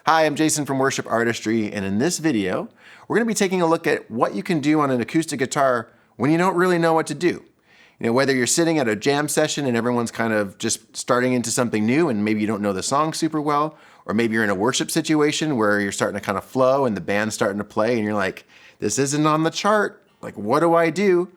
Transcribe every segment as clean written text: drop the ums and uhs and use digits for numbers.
Hi, I'm Jason from Worship Artistry, and in this video, we're going to be taking a look at what you can do on an acoustic guitar when you don't really know what to do. You know, whether you're sitting at a jam session and everyone's kind of just starting into something new and maybe you don't know the song super well, or maybe you're in a worship situation where you're starting to kind of flow and the band's starting to play and you're like, this isn't on the chart, like what do I do?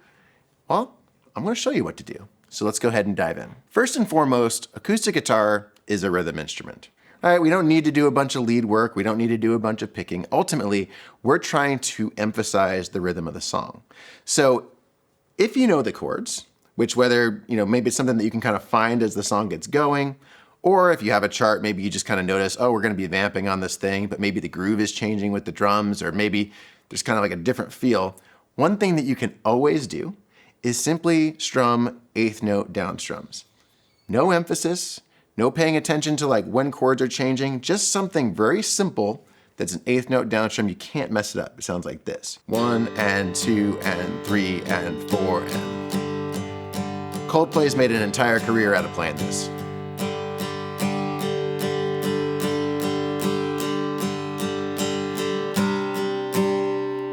Well, I'm going to show you what to do. So let's go ahead and dive in. First and foremost, acoustic guitar is a rhythm instrument. All right, we don't need to do a bunch of lead work. We don't need to do a bunch of picking. Ultimately, we're trying to emphasize the rhythm of the song. So if you know the chords, which whether, maybe it's something that you can kind of find as the song gets going, or if you have a chart, maybe you just kind of notice, oh, we're going to be vamping on this thing, but maybe the groove is changing with the drums, or maybe there's kind of like a different feel. One thing that you can always do is simply strum eighth note down strums. No emphasis. No paying attention to like when chords are changing, just something very simple that's an eighth note down strum. You can't mess it up. It sounds like this. 1 and 2 and 3 and 4 and... Coldplay's made an entire career out of playing this.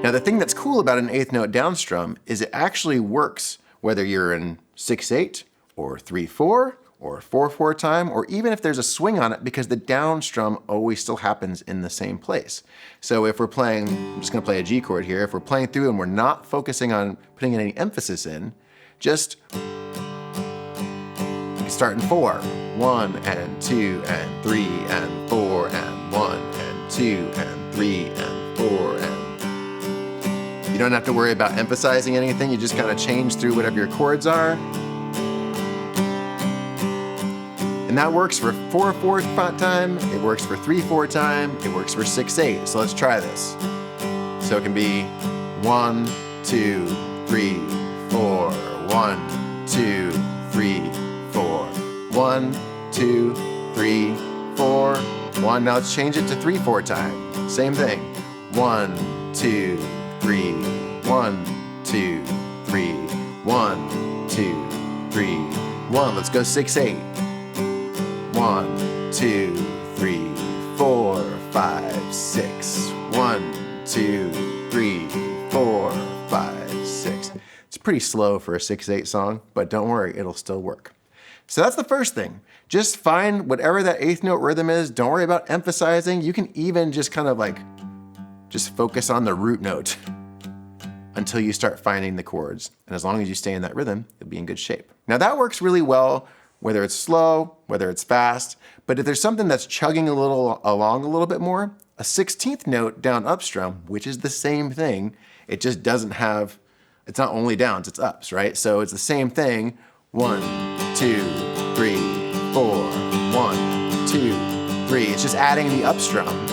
Now the thing that's cool about an eighth note down strum is it actually works whether you're in 6/8 or 3/4 or 4/4 time, or even if there's a swing on it, because the down strum always still happens in the same place. So if we're playing, I'm just gonna play a G chord here, if we're playing through and we're not focusing on putting any emphasis in, just start in 4. 1 and 2 and 3 and 4 and 1 and 2 and 3 and 4 and... You don't have to worry about emphasizing anything, you just kind of change through whatever your chords are. And that works for 4/4 time, it works for 3/4 time, it works for 6/8. So let's try this. So it can be 1, 2, 3, 4, 1, 2, 3, 4. 1, 2, 3, 4, 1. Now let's change it to 3/4 time. Same thing. 1, 2, 3, 1, 2, 3, 1, 2, 3, 1. Let's go 6/8. 1, 2, 3, 4, 5, 6. 1, 2, 3, 4, 5, 6. It's pretty slow for a 6/8 song, but don't worry, it'll still work. So that's the first thing. Just find whatever that eighth note rhythm is. Don't worry about emphasizing. You can even just kind of like, just focus on the root note until you start finding the chords. And as long as you stay in that rhythm, you'll be in good shape. Now that works really well, whether it's slow, whether it's fast, but if there's something that's chugging along a little bit more, a 16th note down up strum, which is the same thing, it just doesn't have, it's not only downs, it's ups, right? So it's the same thing. 1, 2, 3, 4, 1, 2, 3. It's just adding the up strum.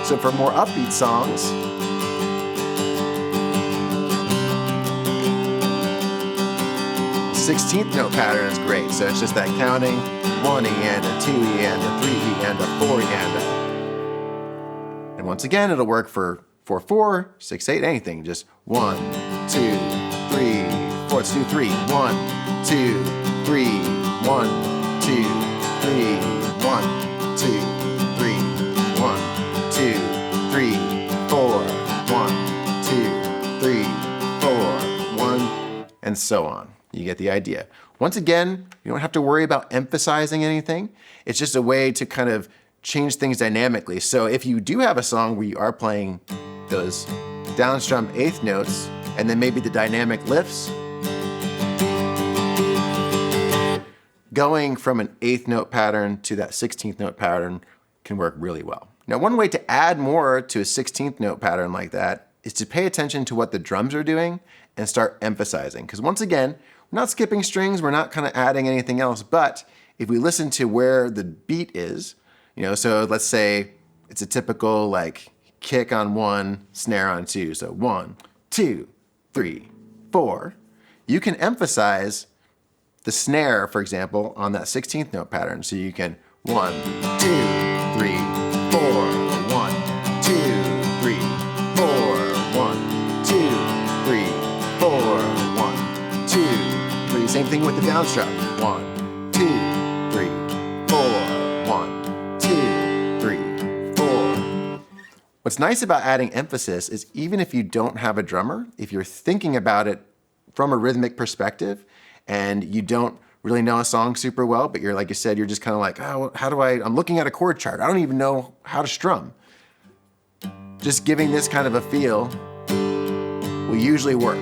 So for more upbeat songs, the 16th note pattern is great. So it's just that counting 1 and a 2 and a 3 and a 4 and a... And once again, it'll work for 4/4, 6/8, anything. Just 1, 2, 3, 4. Let's do 3. 1, 2, 3, 1, 2, 3, 1, 2, 3, 1, 2, 3, 4, 1, 2, 3, 4, 1, and so on. You get the idea. Once again, you don't have to worry about emphasizing anything. It's just a way to kind of change things dynamically. So if you do have a song where you are playing those down strum eighth notes, and then maybe the dynamic lifts, going from an eighth note pattern to that 16th note pattern can work really well. Now, one way to add more to a 16th note pattern like that is to pay attention to what the drums are doing and start emphasizing. Because once again, we're not skipping strings, we're not kind of adding anything else, but if we listen to where the beat is, so let's say it's a typical like kick on 1, snare on 2. So 1, 2, 3, 4. You can emphasize the snare, for example, on that 16th note pattern. So you can 1, 2, 3, 4, 1, 2, 3, 4, 1, 2, 3, 4, 1, 2, 3. Same thing with the downstroke. 1, 2, 3, 4, 1, 2, What's nice about adding emphasis is even if you don't have a drummer, if you're thinking about it from a rhythmic perspective and you don't really know a song super well, but you're, like you said, you're just kind of like, oh, how do I'm looking at a chord chart. I don't even know how to strum. Just giving this kind of a feel will usually work.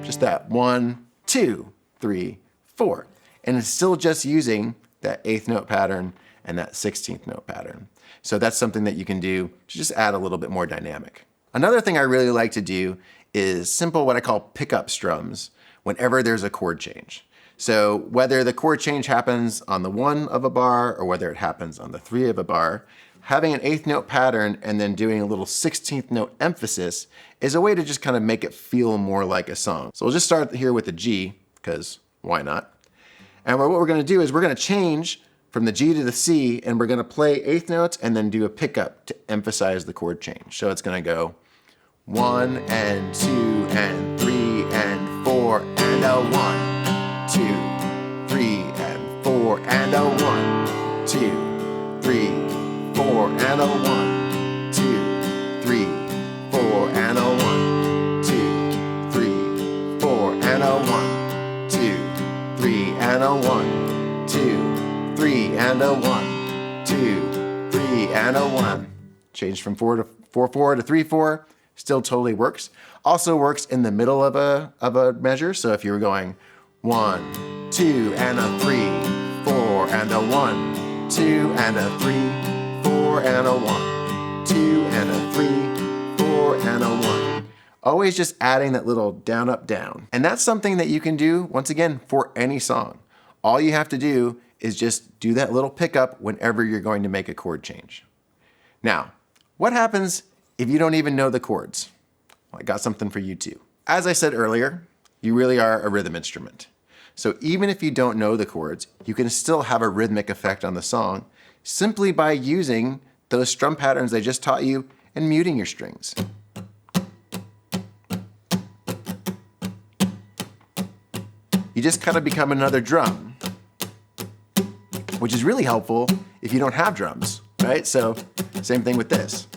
Just that 1, 2, 3, 4. And it's still just using that 8th note pattern and that 16th note pattern. So that's something that you can do to just add a little bit more dynamic. Another thing I really like to do is simple what I call pickup strums whenever there's a chord change. So whether the chord change happens on the 1 of a bar or whether it happens on the 3 of a bar, having an 8th note pattern and then doing a little 16th note emphasis is a way to just kind of make it feel more like a song. So we'll just start here with the G, because why not? And what we're going to do is we're going to change from the G to the C, and we're going to play 8th notes and then do a pickup to emphasize the chord change. So it's going to go 1 and 2 and 3 and 4 and a 1, 2, 3 and 4 and a 1, 2, 3, 4 and a 1, 2, 3, 4 and a 1, 2, 3, 4 and a 1, 2, 3 and a 1, 2, 3 and a 1, 2, 3 and a 1. Change from 4 to 4 to 3 4. Still totally works. Also works in the middle of a measure. So if you were going 1, 2 and a 3, 4 and a 1, 2 and a 3, 4 and a 1, 2 and a 3, 4 and a 1. Always just adding that little down, up, down. And that's something that you can do, once again, for any song. All you have to do is just do that little pickup whenever you're going to make a chord change. Now, what happens if you don't even know the chords? Well, I got something for you too. As I said earlier, you really are a rhythm instrument. So even if you don't know the chords, you can still have a rhythmic effect on the song simply by using those strum patterns I just taught you and muting your strings. You just kind of become another drum, which is really helpful if you don't have drums, right? So same thing with this.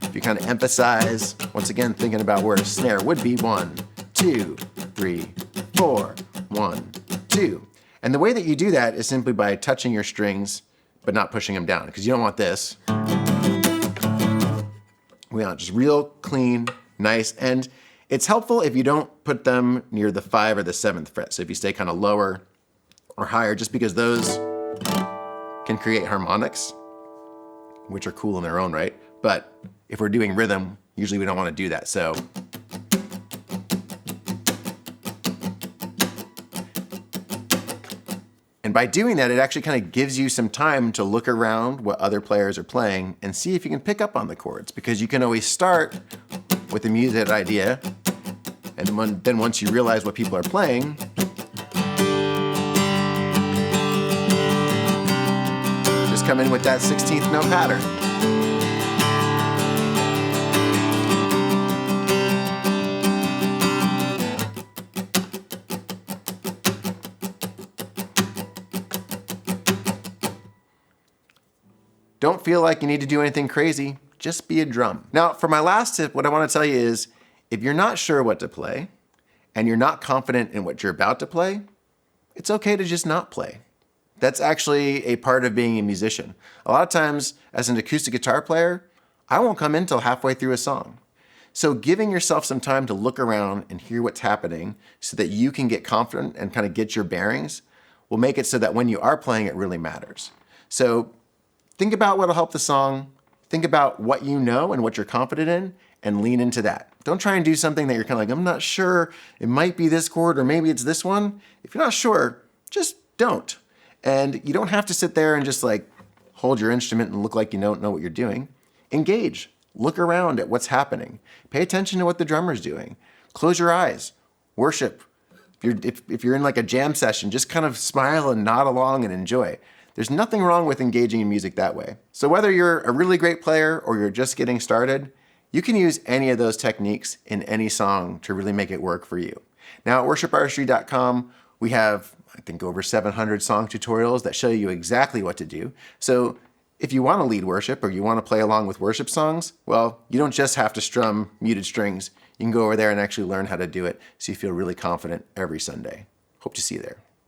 If you kind of emphasize, once again, thinking about where a snare would be, 1, 2, 3, 4, 1, 2. And the way that you do that is simply by touching your strings, but not pushing them down, because you don't want this. We want just real clean, nice, and it's helpful if you don't put them near the 5 or the 7th fret. So if you stay kind of lower or higher, just because those can create harmonics, which are cool in their own right. But if we're doing rhythm, usually we don't want to do that. So and by doing that, it actually kind of gives you some time to look around what other players are playing and see if you can pick up on the chords, because you can always start with a music idea, and then once you realize what people are playing, just come in with that 16th note pattern. Don't feel like you need to do anything crazy, just be a drum. Now, for my last tip, what I want to tell you is, if you're not sure what to play, and you're not confident in what you're about to play, it's okay to just not play. That's actually a part of being a musician. A lot of times, as an acoustic guitar player, I won't come in till halfway through a song. So giving yourself some time to look around and hear what's happening so that you can get confident and kind of get your bearings will make it so that when you are playing, it really matters. So think about what'll help the song, think about what you know and what you're confident in, and lean into that. Don't try and do something that you're kind of like, I'm not sure, it might be this chord or maybe it's this one. If you're not sure, just don't. And you don't have to sit there and just like hold your instrument and look like you don't know what you're doing. Engage, look around at what's happening. Pay attention to what the drummer's doing. Close your eyes, worship. If you're in like a jam session, just kind of smile and nod along and enjoy. There's nothing wrong with engaging in music that way. So whether you're a really great player or you're just getting started, you can use any of those techniques in any song to really make it work for you. Now at worshipartistry.com, we have, I think, over 700 song tutorials that show you exactly what to do. So If you want to lead worship or you want to play along with worship songs, well, you don't just have to strum muted strings. You can go over there and actually learn how to do it so you feel really confident every Sunday. Hope to see you there.